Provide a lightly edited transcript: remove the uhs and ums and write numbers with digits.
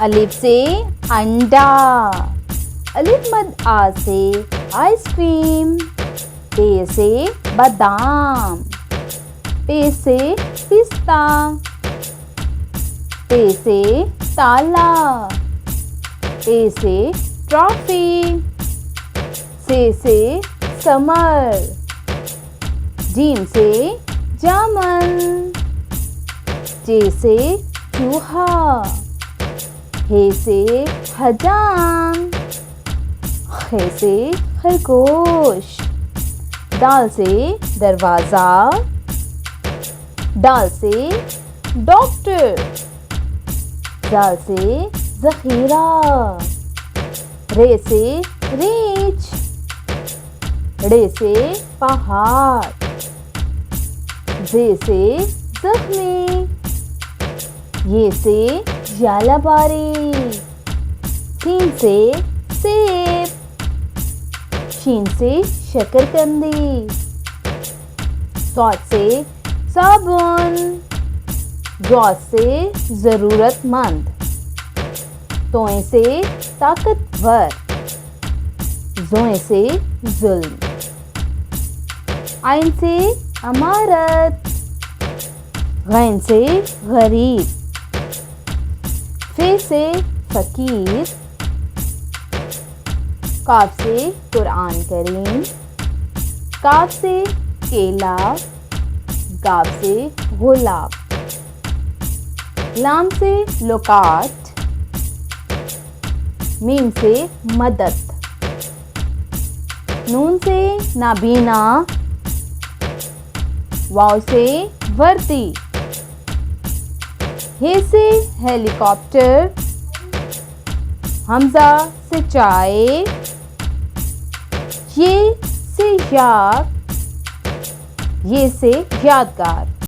अलिफ से अंडा। अलिफ मद आ से आइसक्रीम। पे से बादाम। पे से पिस्ता। पे से ताला। पे से ट्रॉफी। से समर। जीम से जामन। जे से चूहा। हे से हजाम। खे से खरगोश। दाल से दरवाज़ा। दाल से डॉक्टर। दाल से ज़ख़ीरा। रे से रीछ। रे से पहाड़। जे से ज़ख्मी। ये से जालाबारी। सीन से सेब। शीन से शकरकंदी। सॉद से साबुन। ज़ौद से ज़रूरतमंद। तोए से ताकतवर। ज़ोए से जुल्म। आइन से अमारत। गैन से गरीब। फे से फ़कीर। काफ से कुरान करीम। काफ से केला। गाफ से गुलाब। लाम से लुकात। मीम से मदद। नून से नाबीना। वाव से वर्दी। हे से हेलीकॉप्टर। हमजा से चाय। ये से याद। ये से यादगार।